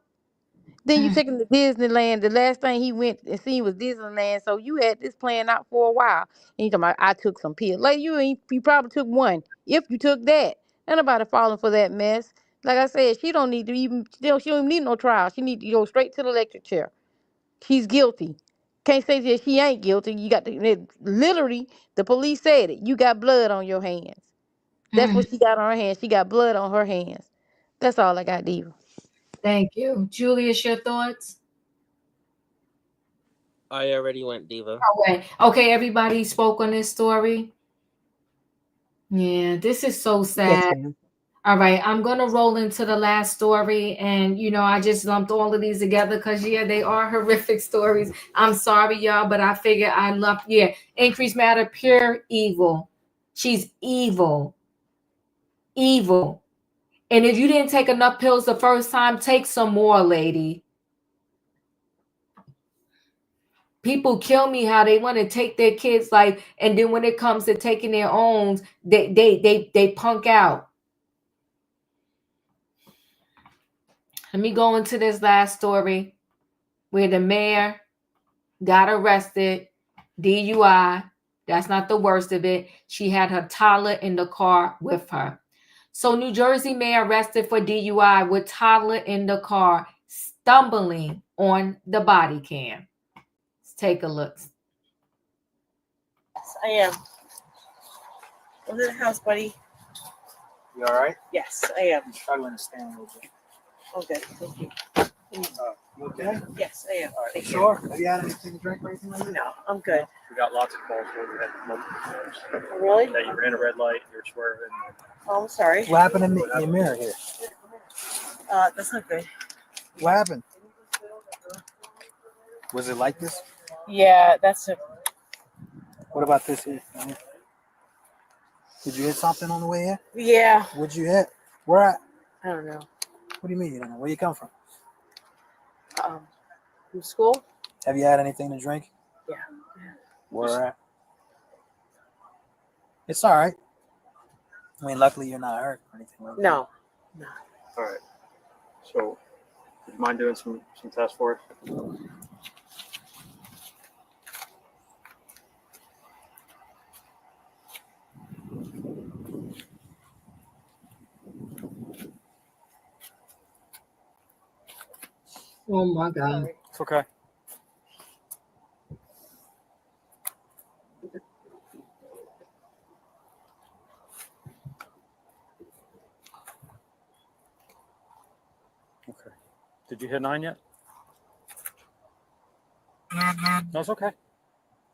Speaker 10: Then you take him to Disneyland. The last thing he went and seen was Disneyland. So you had this plan out for a while. And you talking about, I took some pills. Like you probably took one. If you took that. Ain't nobody falling for that mess. Like I said, she don't need to even, she don't even need no trial. She need to go straight to the electric chair. She's guilty. Can't say that she ain't guilty. You got to, literally, the police said it. You got blood on your hands. That's what she got on her hands. She got blood on her hands. That's all I got, Diva.
Speaker 1: Thank you. Julius, your thoughts?
Speaker 3: I already went, Diva.
Speaker 1: Okay, everybody spoke on this story. Yeah, this is so sad.
Speaker 9: Yes, ma'am.
Speaker 1: All right, I'm gonna roll into the last story, and I just lumped all of these together because they are horrific stories. I'm sorry, y'all, but I figure I lumped. Yeah, increased matter, pure evil. She's evil, evil. And if you didn't take enough pills the first time, take some more, lady. People kill me how they want to take their kids' life, and then when it comes to taking their own, they punk out. Let me go into this last story where the mayor got arrested, DUI. That's not the worst of it. She had her toddler in the car with her. So New Jersey mayor arrested for DUI with toddler in the car, stumbling on the body cam. Let's take a look.
Speaker 15: Yes, I am. Go to the house, buddy.
Speaker 14: You all right?
Speaker 15: Yes, I am.
Speaker 14: I'm struggling to stand a little bit.
Speaker 15: Okay, thank you.
Speaker 14: You okay?
Speaker 15: Yes, I am.
Speaker 14: All right.
Speaker 15: Thank you.
Speaker 14: Sure. Have you had anything to drink or anything like that?
Speaker 15: No, I'm good.
Speaker 16: We got lots of calls where we had multiple
Speaker 15: Really?
Speaker 16: that you ran a red light, you were swerving.
Speaker 15: Oh, I'm sorry.
Speaker 14: What happened in the mirror here?
Speaker 15: That's not good.
Speaker 14: What happened? Was it like this?
Speaker 15: Yeah, that's a.
Speaker 14: What about this here? Did you hit something on the way here?
Speaker 15: Yeah.
Speaker 14: What'd you hit? Where at?
Speaker 15: I don't know.
Speaker 14: What do you mean you don't know? Where you come from?
Speaker 15: From school?
Speaker 14: Have you had anything to drink?
Speaker 15: Yeah.
Speaker 14: Where at? It's all right. I mean, luckily you're not hurt or anything like that.
Speaker 15: No. No.
Speaker 16: All right. So, would you mind doing some tests for us?
Speaker 1: Oh my God.
Speaker 16: It's okay. Okay. Did you hit 9 yet? No, it's okay.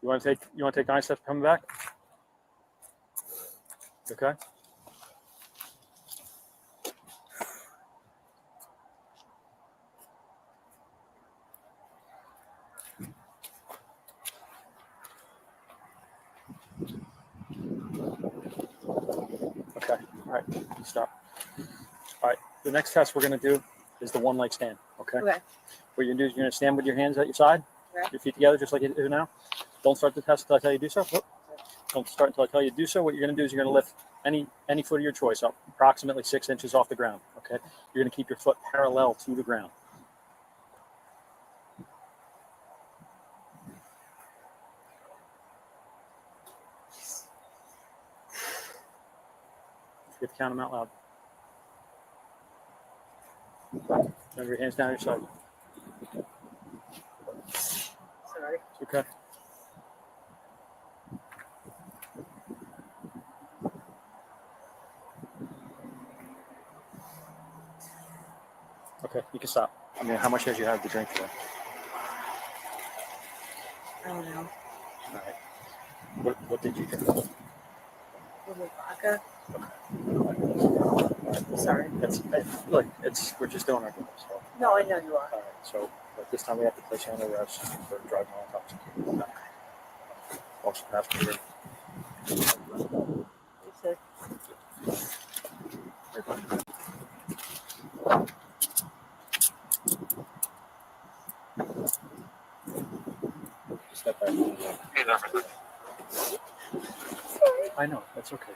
Speaker 16: You want to take 9 steps coming back? Okay. Okay. All right. Stop. All right. The next test we're going to do is the one leg stand. Okay.
Speaker 15: Okay.
Speaker 16: What you're going to do is you're going to stand with your hands at your side, your feet together, just like you do now. Don't start the test until I tell you to do so. Nope. Don't start until I tell you to do so. What you're going to do is you're going to lift any foot of your choice up approximately 6 inches off the ground. Okay. You're going to keep your foot parallel to the ground. You have to count them out loud. Remember your hands down your side.
Speaker 15: Sorry.
Speaker 16: It's okay. You can stop. I mean, how much has you had to drink today?
Speaker 15: I don't know.
Speaker 16: All right. What did you drink?
Speaker 15: Was it vodka? Sorry.
Speaker 16: Look, we're just doing our job. So.
Speaker 15: No, I know you are.
Speaker 16: All right. So at this time we have to place you under arrest for driving while intoxicated. Also, passenger.
Speaker 15: You said.
Speaker 16: Step back. I know. That's okay.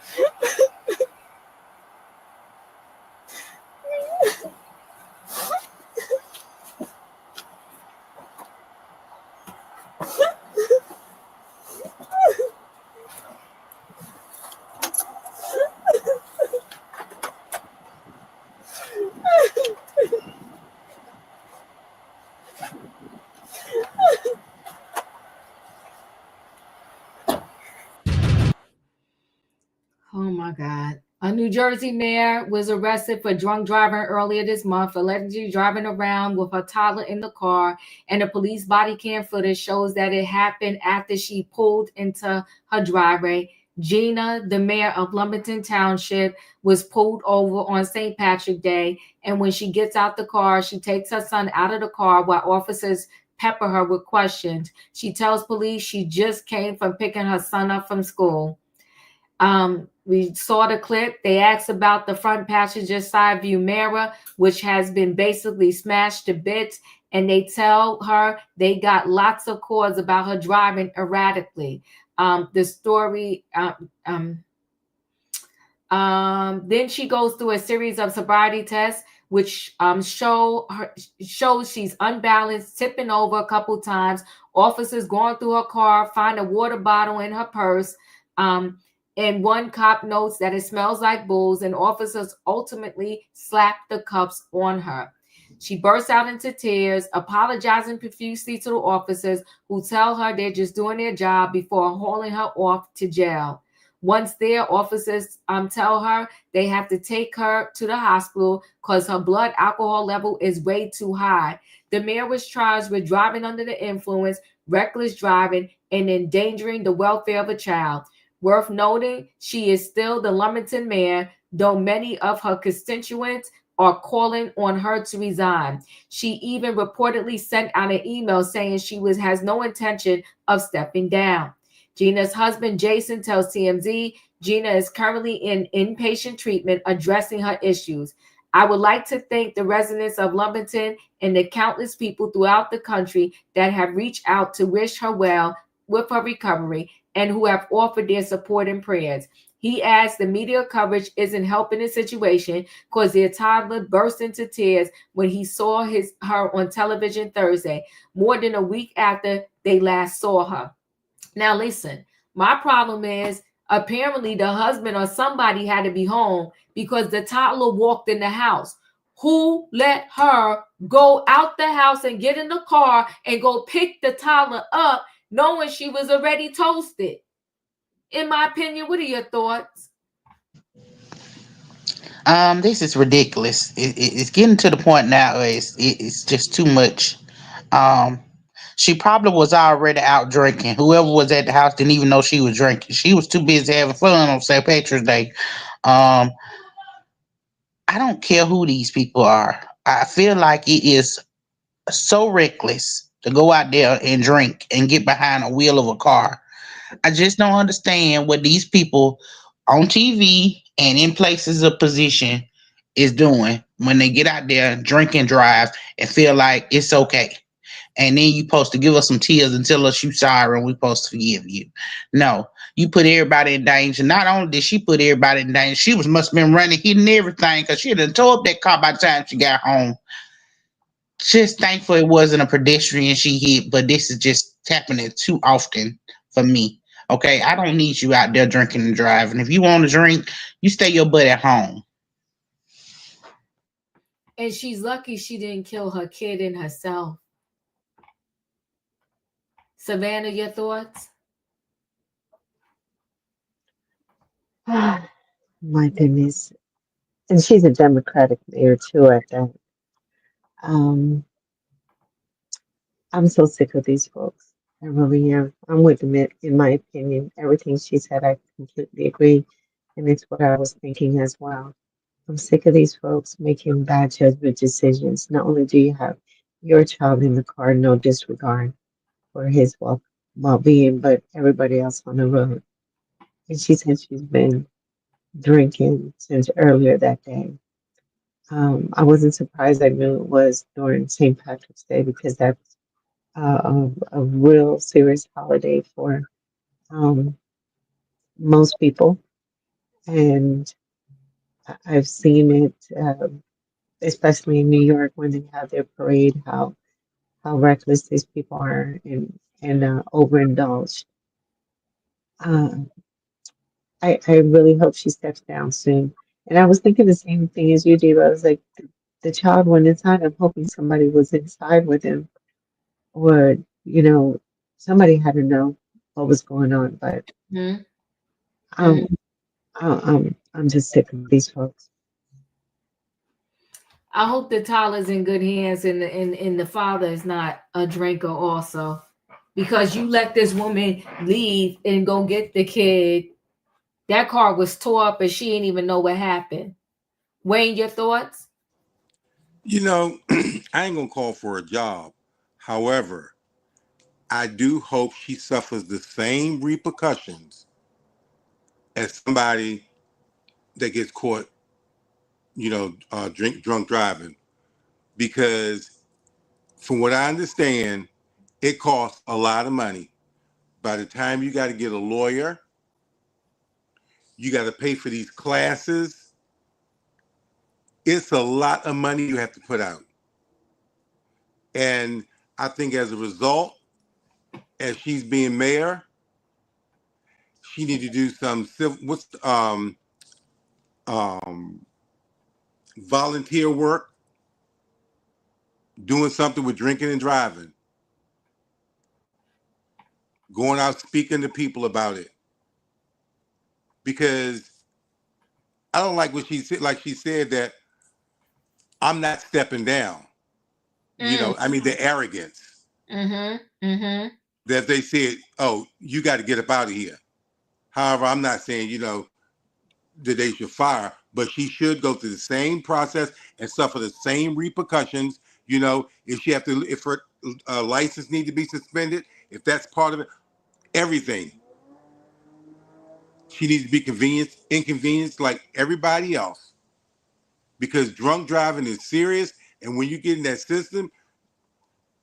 Speaker 1: Oh my God. A New Jersey mayor was arrested for drunk driving earlier this month, allegedly driving around with her toddler in the car. And the police body cam footage shows that it happened after she pulled into her driveway. Gina, the mayor of Lumberton Township, was pulled over on St. Patrick's Day. And when she gets out the car, she takes her son out of the car while officers pepper her with questions. She tells police she just came from picking her son up from school. We saw the clip. They asked about the front passenger side view mirror, which has been basically smashed to bits. And they tell her they got lots of calls about her driving erratically. The story, then she goes through a series of sobriety tests, which shows she's unbalanced, tipping over a couple times. Officers going through her car find a water bottle in her purse. And one cop notes that it smells like booze, and officers ultimately slap the cuffs on her. She bursts out into tears, apologizing profusely to the officers, who tell her they're just doing their job before hauling her off to jail. Once there, officers tell her they have to take her to the hospital because her blood alcohol level is way too high. The mayor was charged with driving under the influence, reckless driving, and endangering the welfare of a child. Worth noting, she is still the Lumberton mayor, though many of her constituents are calling on her to resign. She even reportedly sent out an email saying she has no intention of stepping down. Gina's husband, Jason, tells TMZ Gina is currently in inpatient treatment addressing her issues. I would like to thank the residents of Lumberton and the countless people throughout the country that have reached out to wish her well with her recovery and who have offered their support and prayers. He adds the media coverage isn't helping the situation because their toddler burst into tears when he saw her on television Thursday, more than a week after they last saw her. Now listen, my problem is apparently the husband or somebody had to be home because the toddler walked in the house. Who let her go out the house and get in the car and go pick the toddler up knowing she was already toasted? In my opinion, what are your thoughts?
Speaker 2: This is ridiculous. It's getting to the point now. It's just too much. Um, she probably was already out drinking. Whoever was at the house didn't even know she was drinking. She was too busy having fun on St. Patrick's Day. Um, I don't care who these people are. I feel like it is so reckless to go out there and drink and get behind a wheel of a car. I just don't understand what these people on TV and in places of position is doing when they get out there, drink and drive, and feel like it's okay. And then you supposed to give us some tears and tell us you sorry and we supposed to forgive you. No, you put everybody in danger. Not only did she put everybody in danger, she must have been running, hitting everything because she done tore up that car by the time she got home. Just thankful it wasn't a pedestrian she hit, but this is just happening too often for me. Okay, I don't need you out there drinking and driving. If you want to drink, you stay your butt at home.
Speaker 1: And she's lucky she didn't kill her kid and herself. Savannah, your thoughts?
Speaker 9: My goodness. And she's a Democratic mayor too at that. Um, I'm so sick of these folks. I really am. I'm with them in my opinion. Everything she said, I completely agree. And it's what I was thinking as well. I'm sick of these folks making bad judgment decisions. Not only do you have your child in the car, no disregard for his well-being, but everybody else on the road. And she said she's been drinking since earlier that day. I wasn't surprised. I knew it was during St. Patrick's Day because that's a real serious holiday for um, most people. And I've seen it, especially in New York when they have their parade, how reckless these people are and overindulged. Uh, I really hope she steps down soon. And I was thinking the same thing as you did. I was like, the child went inside. I'm hoping somebody was inside with him, or somebody had to know what was going on. But
Speaker 1: Mhm.
Speaker 9: um, I'm just sick of these folks.
Speaker 1: I hope the Tyler's in good hands and the father is not a drinker also. Because you let this woman leave and go get the kid. That car was tore up and she didn't even know what happened. Wayne, your thoughts?
Speaker 8: You know, I ain't gonna call for a job. However, I do hope she suffers the same repercussions as somebody that gets caught, drunk driving. Because from what I understand, it costs a lot of money. By the time you got to get a lawyer, you got to pay for these classes. It's a lot of money you have to put out. And I think as a result, as she's being mayor, she need to do some um, volunteer work, doing something with drinking and driving, going out speaking to people about it. Because I don't like what she said. Like she said that I'm not stepping down. I mean the arrogance that they said, "Oh, you got to get up out of here." However, I'm not saying that they should fire, but she should go through the same process and suffer the same repercussions. If she have to, if her license need to be suspended, if that's part of it, everything. She needs to be inconvenienced like everybody else because drunk driving is serious. And when you get in that system,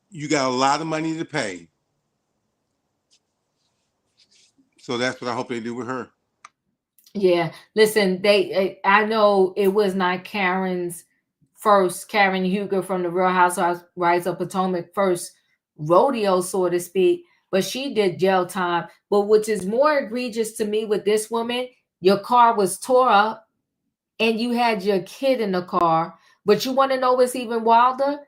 Speaker 8: you got a lot of money to pay. So that's what I hope they do with her.
Speaker 1: Yeah. Listen, I know it was not Karen Huger from the Real Housewives of Potomac first rodeo, so to speak, but she did jail time. But which is more egregious to me with this woman, your car was tore up and you had your kid in the car. But you want to know what's even wilder?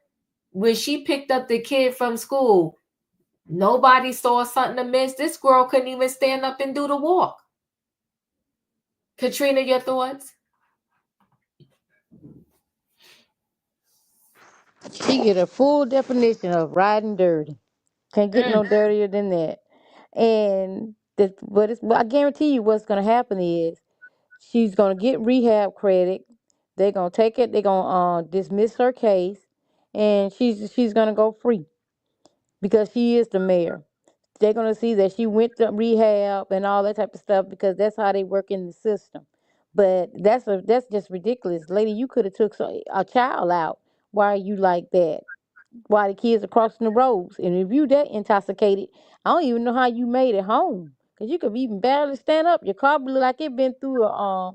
Speaker 1: When she picked up the kid from school, nobody saw something amiss. This girl couldn't even stand up and do the walk. Katrina, your thoughts?
Speaker 10: She get a full definition of riding dirty. Can't get no dirtier than that. And but I guarantee you what's gonna happen is she's gonna get rehab credit. They're gonna take it. They're gonna dismiss her case, and she's gonna go free because she is the mayor. They're gonna see that she went to rehab and all that type of stuff because that's how they work in the system. But that's just ridiculous, lady. You could have took a child out. Why are you like that? Why the kids are crossing the roads? And if you that intoxicated, I don't even know how you made it home because you could even barely stand up. Your car look like it been through a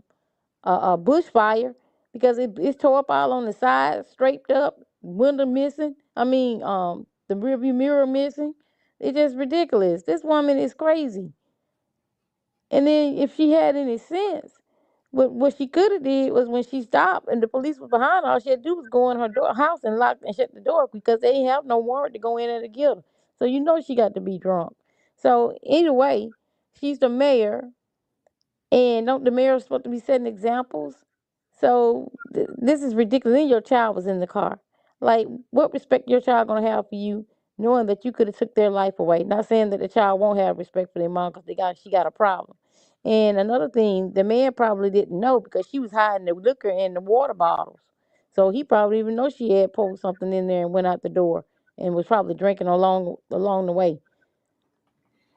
Speaker 10: bushfire because it's tore up all on the sides, straight up, window missing. I mean, the rearview mirror missing. It's just ridiculous. This woman is crazy. And then if she had any sense, what she could have did was when she stopped and the police was behind her, all she had to do was go in her house and lock and shut the door because they didn't have no warrant to go in and to get her. So you know she got to be drunk. So either way, she's the mayor, and don't the mayor supposed to be setting examples? So this is ridiculous. And your child was in the car. Like, what respect your child gonna have for you, knowing that you could have took their life away? Not saying that the child won't have respect for their mom because she got a problem. And another thing, the man probably didn't know because she was hiding the liquor in the water bottles. So he probably even know she had pulled something in there and went out the door and was probably drinking along the way.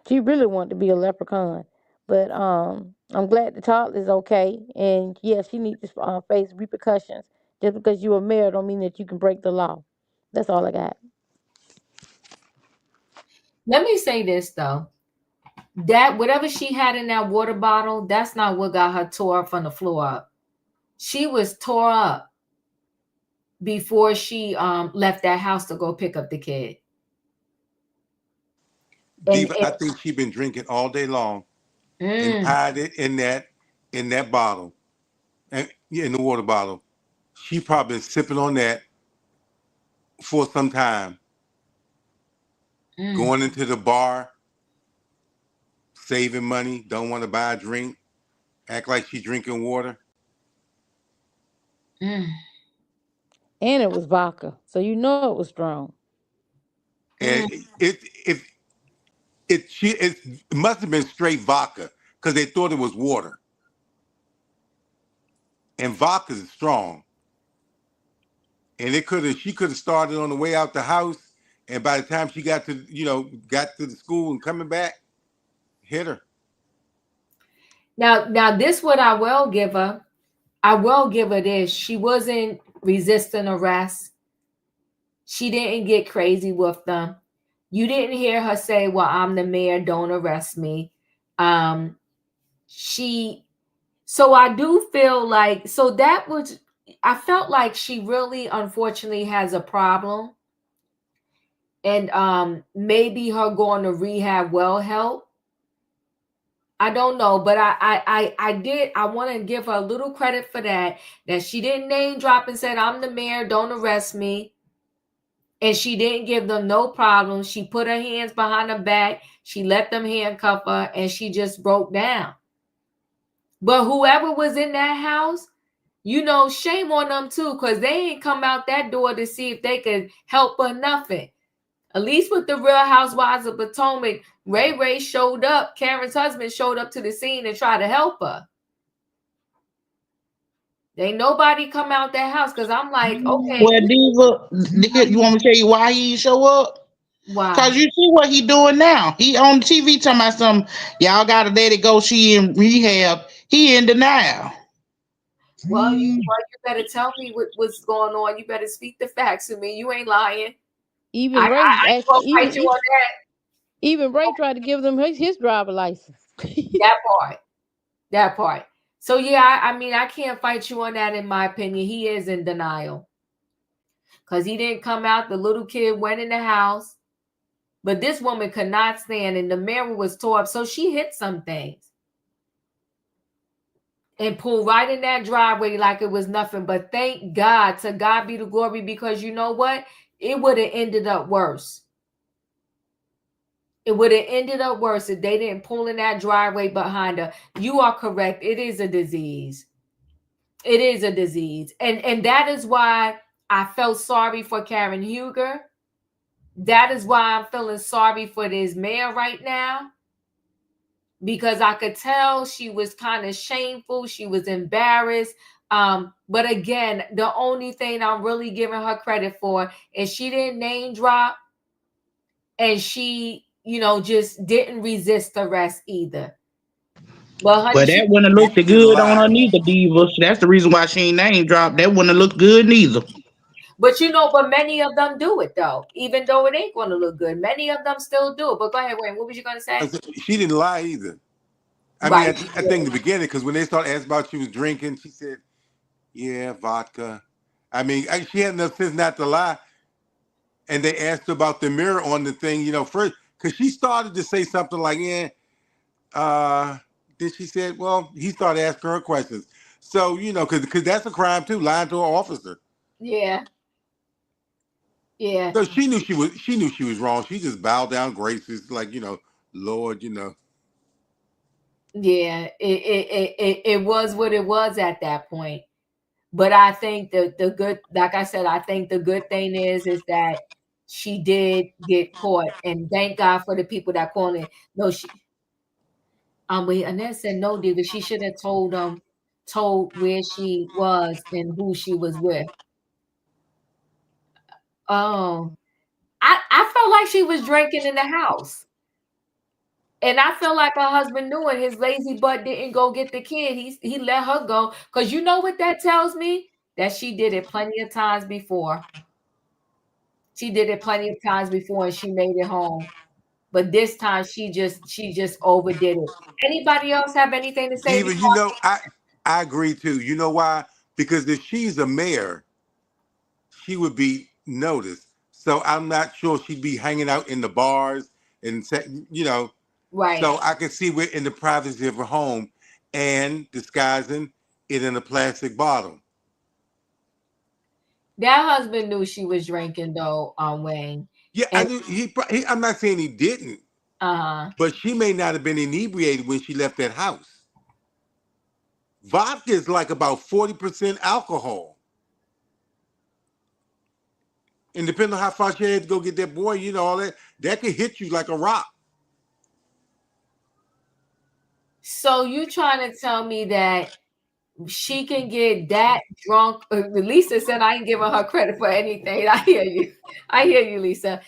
Speaker 10: She really wanted to be a leprechaun. But I'm glad the toddler is okay. And yes, she needs to face repercussions. Just because you are married don't mean that you can break the law. That's all I got.
Speaker 1: Let me say this though. That whatever she had in that water bottle, that's not what got her tore up from the floor up. She was tore up before she left that house to go pick up the kid.
Speaker 8: Diva, I think she been drinking all day long and hide it in that bottle, and in the water bottle. She probably been sipping on that for some time. Going into the bar, saving money, don't want to buy a drink, act like she drinking water.
Speaker 10: And it was vodka, so you know it was strong.
Speaker 8: And it must have been straight vodka because they thought it was water. And vodka is strong. And she could have started on the way out the house, and by the time she got to the school and coming back, hit her.
Speaker 1: Now this what I will give her. I will give her this. She wasn't resisting arrest. She didn't get crazy with them. You didn't hear her say, "Well, I'm the mayor, don't arrest me." So I do feel like I felt like she really unfortunately has a problem. And maybe her going to rehab will help. I don't know, but I want to give her a little credit for that she didn't name drop and said, "I'm the mayor, don't arrest me." And she didn't give them no problem. She put her hands behind her back. She let them handcuff her and she just broke down. But whoever was in that house, shame on them too, because they ain't come out that door to see if they could help her nothing. At least with the Real Housewives of Potomac, Ray showed up. Karen's husband showed up to the scene and tried to help her. Ain't nobody come out that house because I'm like, okay.
Speaker 2: Well, Diva, you want me to tell you why he didn't show up?
Speaker 1: Why?
Speaker 2: Because you see what he doing now. He on TV talking about some, y'all got to let it go. She in rehab. He in denial.
Speaker 1: Well, you better tell me what's going on. You better speak the facts to me. You ain't lying.
Speaker 10: Even
Speaker 1: I
Speaker 10: Ray
Speaker 1: ain't gonna fight you on that.
Speaker 10: Even Ray tried to give them his driver license.
Speaker 1: That part. So yeah, I mean, I can't fight you on that. In my opinion, he is in denial because he didn't come out. The little kid went in the house, but this woman could not stand, and the mirror was tore up. So she hit some things and pulled right in that driveway like it was nothing. But thank God, to God be the glory, because you know what? It would have ended up worse. It would have ended up worse if they didn't pull in that driveway behind her. You are correct. It is a disease. It is a disease. And that is why I felt sorry for Karen Huger. That is why I'm feeling sorry for this mayor right now. Because I could tell she was kind of shameful. She was embarrassed. But again, the only thing I'm really giving her credit for is she didn't name drop. And she, just didn't resist arrest either. Well, honey,
Speaker 2: That wouldn't have looked good on her neither, Diva. So that's the reason why she ain't name dropped. That wouldn't have looked good neither.
Speaker 1: But many of them do it though, even though it ain't going to look good. Many of them still do it. But go ahead, Wayne. What was you going to say?
Speaker 8: She didn't lie either. I mean, I think in the beginning, because when they started asking about she was drinking, she said, "Yeah, vodka." I mean, she had enough sense not to lie. And they asked her about the mirror on the thing, first, because she started to say something like, "Yeah." Then she said, "Well," he started asking her questions. So because that's a crime too, lying to an officer.
Speaker 1: Yeah.
Speaker 8: So she knew she was wrong. She just bowed down gracious, like Lord,
Speaker 1: Yeah, it was what it was at that point. But I think the good, like I said, I think the good thing is that she did get caught, and thank God for the people that called it. No, wait, Annette said no, Diva. She should have told where she was and who she was with. Oh, I felt like she was drinking in the house. And I feel like her husband knew it. His lazy butt didn't go get the kid. He let her go. Because you know what that tells me? That she did it plenty of times before. She did it plenty of times before and she made it home. But this time she just overdid it. Anybody else have anything to say
Speaker 8: Diva,
Speaker 1: before?
Speaker 8: I agree too. You know why? Because if she's a mayor, she would be noticed. So I'm not sure she'd be hanging out in the bars and
Speaker 1: Right.
Speaker 8: So I can see we're in the privacy of her home and disguising it in a plastic bottle.
Speaker 1: That husband knew she was drinking though, Wayne.
Speaker 8: Yeah, I
Speaker 1: And
Speaker 8: knew I'm not saying he didn't, but she may not have been inebriated when she left that house. Vodka is like about 40% alcohol. And depending on how far she had to go get that boy, all that could hit you like a rock.
Speaker 1: so you trying to tell me that she can get that drunk? Lisa said I ain't giving her credit for anything. I hear you, Lisa.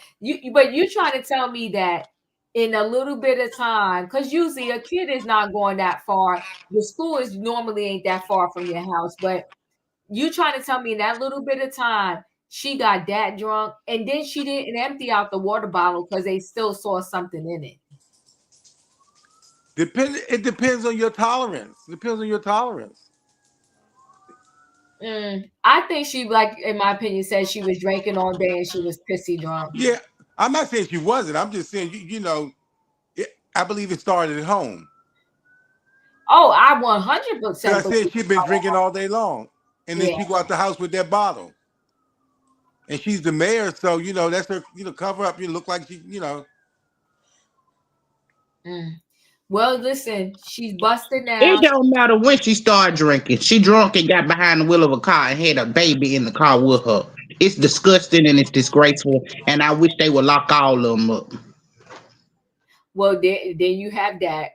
Speaker 1: But you trying to tell me that in a little bit of time, because usually a kid is not going that far. The school is normally ain't that far from your house, but you trying to tell me in that little bit of time she got that drunk and then she didn't empty out the water bottle because they still saw something in it.
Speaker 8: It depends on your tolerance.
Speaker 1: I think she, like, in my opinion, said she was drinking all day and she was pissy drunk.
Speaker 8: Yeah, I'm not saying she wasn't. I'm just saying, I believe it started at home.
Speaker 1: Oh, I 100%.
Speaker 8: I said she'd been drinking all day long, and then
Speaker 1: Yeah.
Speaker 8: she go out the house with that bottle. And she's the mayor, so that's her. Cover up. You look like she.
Speaker 1: Well, listen, she's busted now.
Speaker 2: It don't matter when she started drinking. She drunk and got behind the wheel of a car and had a baby in the car with her. It's disgusting and it's disgraceful, and I wish they would lock all of them up.
Speaker 1: Well, then you have that,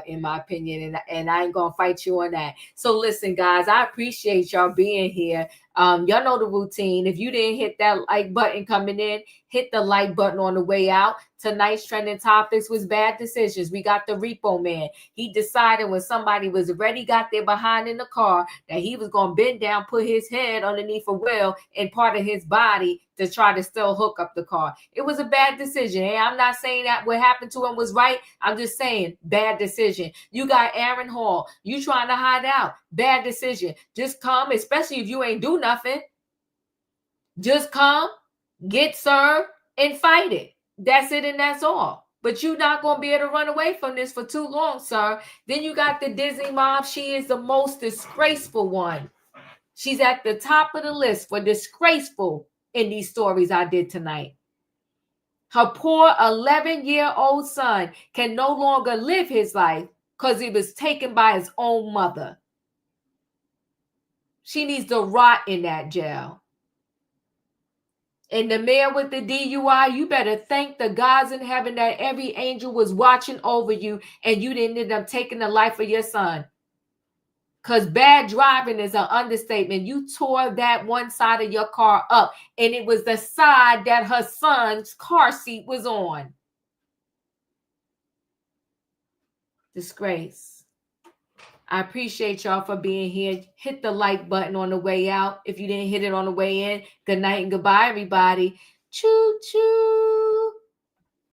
Speaker 1: in my opinion, and I ain't gonna fight you on that. So listen, guys, I appreciate y'all being here. Y'all know the routine. If you didn't hit that like button coming in, hit the like button on the way out. Tonight's trending topics was bad decisions. We got the repo man. He decided when somebody was already got there behind in the car that he was gonna bend down, put his head underneath a wheel and part of his body to try to still hook up the car. It was a bad decision. Hey, I'm not saying that what happened to him was right. I'm just saying bad decision. You got Aaron Hall. You trying to hide out. Bad decision. Just come, especially if you ain't do nothing. Just come, get served, and fight it. That's it and that's all. But you're not going to be able to run away from this for too long, sir. Then you got the Disney mom. She is the most disgraceful one. She's at the top of the list for disgraceful in these stories I did tonight. Her poor 11-year-old son can no longer live his life because he was taken by his own mother. She needs to rot in that jail. And the mayor with the DUI, you better thank the gods in heaven that every angel was watching over you and you didn't end up taking the life of your son. Because bad driving is an understatement. You tore that one side of your car up, and it was the side that her son's car seat was on. Disgrace. I appreciate y'all for being here. Hit the like button on the way out. If you didn't hit it on the way in, good night and goodbye, everybody. Choo choo.